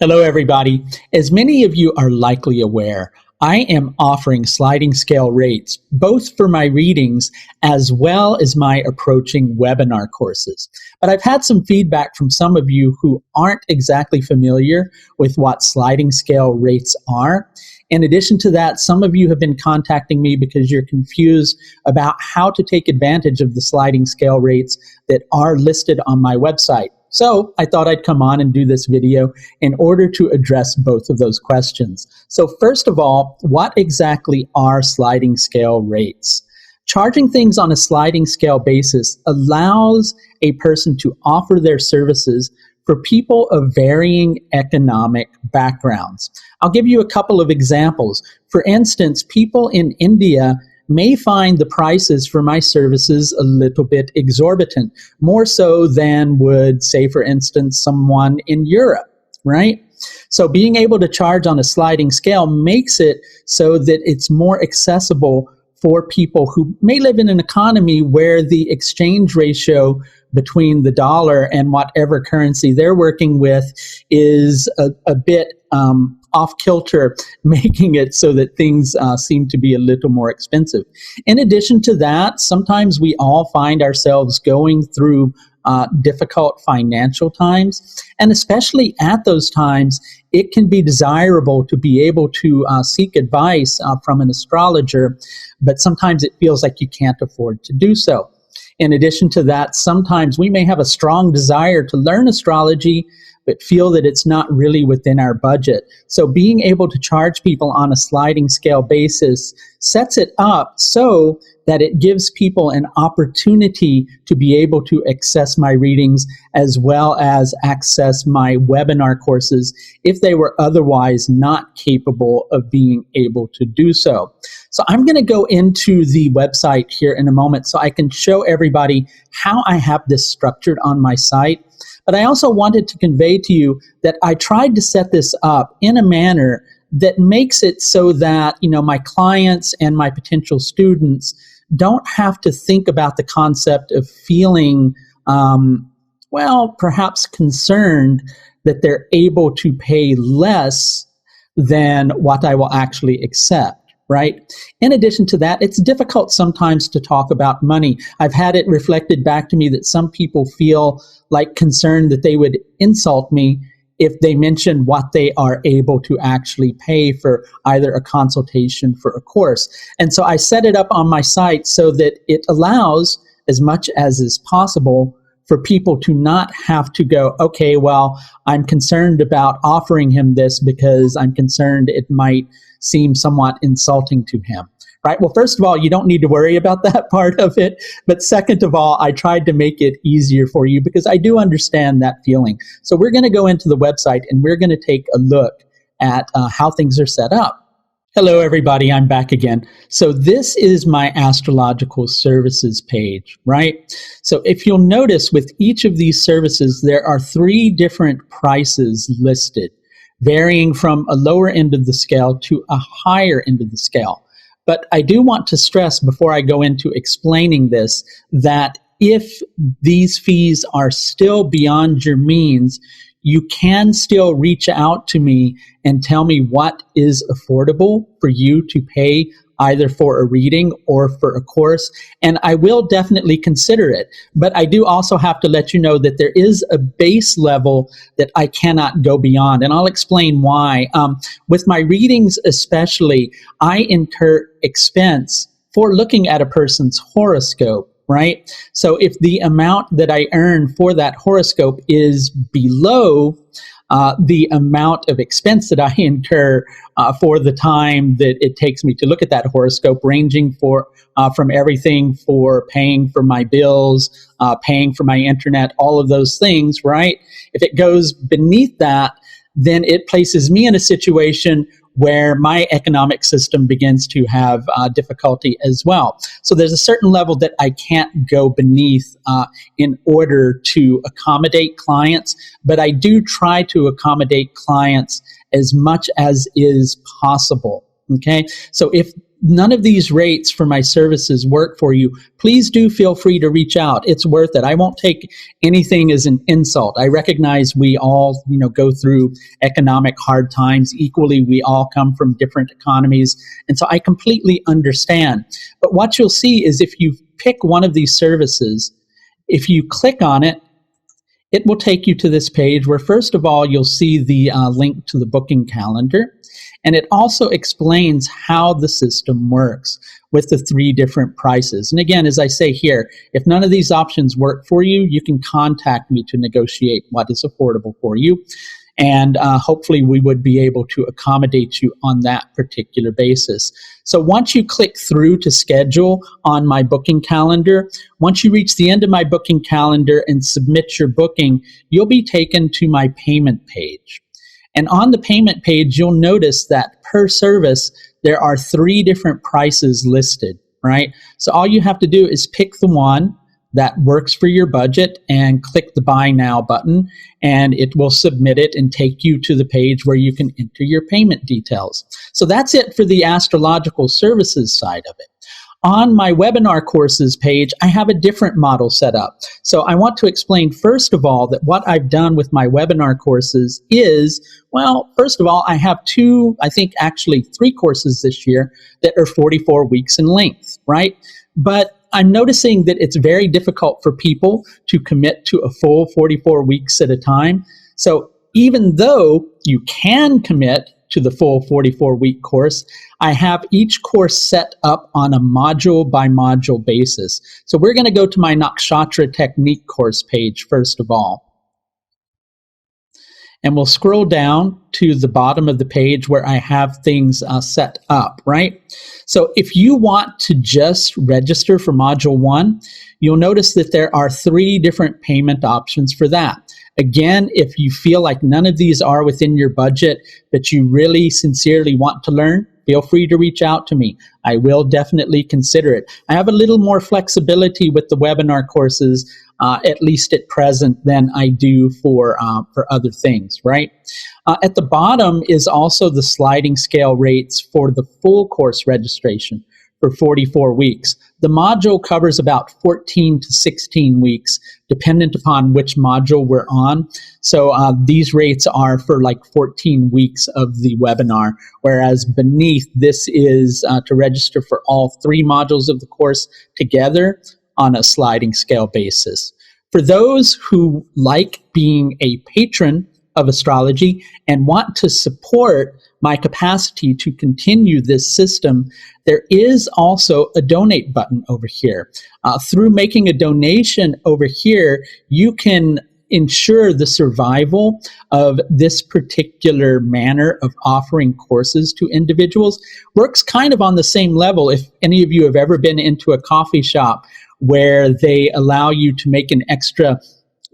Hello, everybody. As many of you are likely aware, I am offering sliding scale rates, both for my readings as well as my approaching webinar courses. But I've had some feedback from some of you who aren't exactly familiar with what sliding scale rates are. In addition to that, some of you have been contacting me because you're confused about how to take advantage of the sliding scale rates that are listed on my website. So I thought I'd come on and do this video in order to address both of those questions. So first of all, what exactly are sliding scale rates? Charging things on a sliding scale basis allows a person to offer their services for people of varying economic backgrounds. I'll give you a couple of examples. For instance, people in India may find the prices for my services a little bit exorbitant, more so than would, say, for instance, someone in Europe, right? So being able to charge on a sliding scale makes it so that it's more accessible for people who may live in an economy where the exchange ratio between the dollar and whatever currency they're working with is a bit off kilter, making it so that things seem to be a little more expensive. In addition to that, sometimes we all find ourselves going through difficult financial times, and especially at those times, it can be desirable to be able to seek advice from an astrologer, but sometimes it feels like you can't afford to do so. In addition to that, sometimes we may have a strong desire to learn astrology, but feel that it's not really within our budget. So being able to charge people on a sliding scale basis sets it up so that it gives people an opportunity to be able to access my readings as well as access my webinar courses if they were otherwise not capable of being able to do so. So I'm going to go into the website here in a moment so I can show everybody how I have this structured on my site. But I also wanted to convey to you that I tried to set this up in a manner that makes it so that, my clients and my potential students don't have to think about the concept of feeling, perhaps concerned that they're able to pay less than what I will actually accept. Right? In addition to that, it's difficult sometimes to talk about money. I've had it reflected back to me that some people feel like concerned that they would insult me if they mention what they are able to actually pay for either a consultation for a course. And so I set it up on my site so that it allows, as much as is possible, for people to not have to go, okay, well, I'm concerned about offering him this because I'm concerned it might seem somewhat insulting to him, right? Well, first of all, you don't need to worry about that part of it. But second of all, I tried to make it easier for you because I do understand that feeling. So we're going to go into the website and we're going to take a look at how things are set up. Hello, everybody. I'm back again. So this is my astrological services page, right? So if you'll notice with each of these services, there are 3 different prices listed, varying from a lower end of the scale to a higher end of the scale. But I do want to stress before I go into explaining this that if these fees are still beyond your means, you can still reach out to me and tell me what is affordable for you to pay either for a reading or for a course, and I will definitely consider it. But I do also have to let you know that there is a base level that I cannot go beyond, and I'll explain why. With my readings especially, I incur expense for looking at a person's horoscope, right? So if the amount that I earn for that horoscope is below the amount of expense that I incur for the time that it takes me to look at that horoscope, ranging from everything for paying for my bills, paying for my internet, all of those things, right? If it goes beneath that, then it places me in a situation where my economic system begins to have difficulty as well. So there's a certain level that I can't go beneath in order to accommodate clients, but I do try to accommodate clients as much as is possible. Okay, so if none of these rates for my services work for you, please do feel free to reach out. It's worth it. I won't take anything as an insult. I recognize we all, go through economic hard times. Equally, we all come from different economies. And so I completely understand. But what you'll see is if you pick one of these services, if you click on it, it will take you to this page where, first of all, you'll see the link to the booking calendar. And it also explains how the system works with the 3 different prices. And again, as I say here, if none of these options work for you, you can contact me to negotiate what is affordable for you. And hopefully we would be able to accommodate you on that particular basis. So once you click through to schedule on my booking calendar, once you reach the end of my booking calendar and submit your booking, you'll be taken to my payment page. And on the payment page, you'll notice that per service, there are 3 different prices listed, right? So all you have to do is pick the one that works for your budget and click the Buy Now button, and it will submit it and take you to the page where you can enter your payment details. So that's it for the astrological services side of it. On my webinar courses page, I have a different model set up. So I want to explain, first of all, that what I've done with my webinar courses is, well, first of all, I have 2, I think actually 3 courses this year that are 44 weeks in length, right? But I'm noticing that it's very difficult for people to commit to a full 44 weeks at a time. So even though you can commit to the full 44-week course, I have each course set up on a module by module basis. So we're going to go to my Nakshatra Technique course page first of all. And we'll scroll down to the bottom of the page where I have things set up, right? So if you want to just register for Module 1, you'll notice that there are 3 different payment options for that. Again, if you feel like none of these are within your budget, but you really sincerely want to learn, feel free to reach out to me. I will definitely consider it. I have a little more flexibility with the webinar courses, at least at present, than I do for other things, right? At the bottom is also the sliding scale rates for the full course registration for 44 weeks. The module covers about 14 to 16 weeks, dependent upon which module we're on. So these rates are for like 14 weeks of the webinar, whereas beneath this is to register for all 3 modules of the course together on a sliding scale basis. For those who like being a patron of astrology and want to support my capacity to continue this system, there is also a donate button over here. Through making a donation over here, you can ensure the survival of this particular manner of offering courses to individuals. Works kind of on the same level. If any of you have ever been into a coffee shop where they allow you to make an extra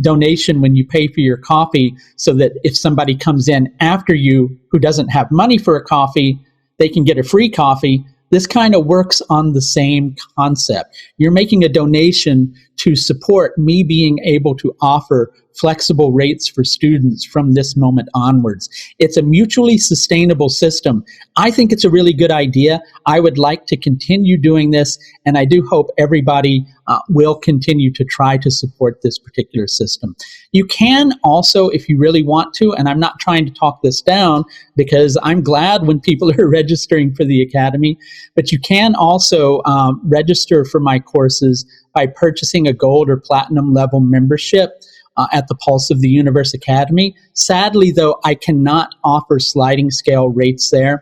donation when you pay for your coffee, so that if somebody comes in after you who doesn't have money for a coffee, they can get a free coffee. This kind of works on the same concept. You're making a donation to support me being able to offer flexible rates for students from this moment onwards. It's a mutually sustainable system. I think it's a really good idea. I would like to continue doing this, and I do hope everybody will continue to try to support this particular system. You can also, if you really want to, and I'm not trying to talk this down because I'm glad when people are registering for the Academy, but you can also register for my courses by purchasing a gold or platinum level membership at the Pulse of the Universe Academy. Sadly, though, I cannot offer sliding scale rates there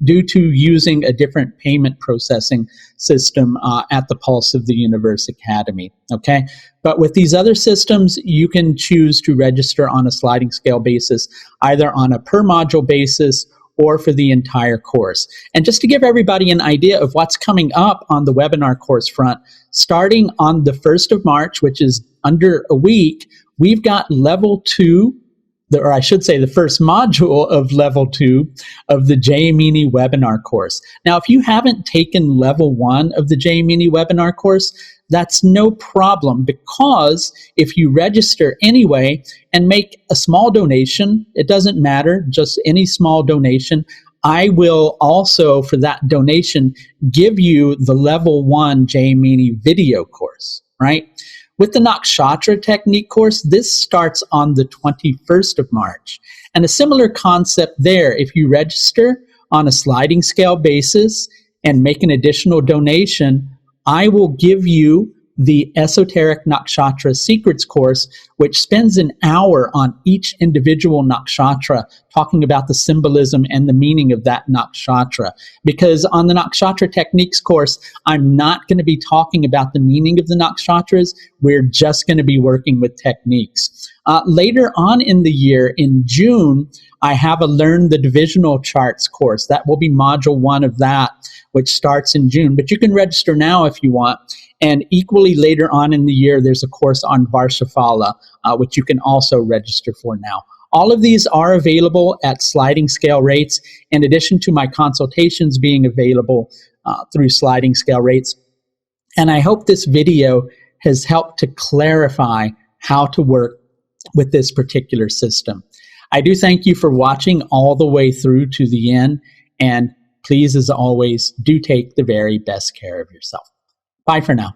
due to using a different payment processing system at the Pulse of the Universe Academy, okay? But with these other systems, you can choose to register on a sliding scale basis, either on a per module basis or for the entire course. And just to give everybody an idea of what's coming up on the webinar course front, starting on the 1st of March, which is under a week, we've got level 2, or I should say the first module of level 2 of the Jayamini webinar course. Now, if you haven't taken level 1 of the Jayamini webinar course, that's no problem, because if you register anyway and make a small donation, it doesn't matter, just any small donation, I will also, for that donation, give you the level 1 Jaimini video course, right? With the Nakshatra technique course, this starts on the 21st of March. And a similar concept there, if you register on a sliding scale basis and make an additional donation, I will give you the Esoteric Nakshatra Secrets course, which spends an hour on each individual nakshatra, talking about the symbolism and the meaning of that nakshatra. Because on the Nakshatra Techniques course, I'm not going to be talking about the meaning of the nakshatras. We're just going to be working with techniques. Later on in the year, in June, I have a Learn the Divisional Charts course. That will be module 1 of that, which starts in June. But you can register now if you want. And equally later on in the year, there's a course on Varshafala, which you can also register for now. All of these are available at sliding scale rates, in addition to my consultations being available through sliding scale rates. And I hope this video has helped to clarify how to work with this particular system. I do thank you for watching all the way through to the end. And please, as always, do take the very best care of yourself. Bye for now.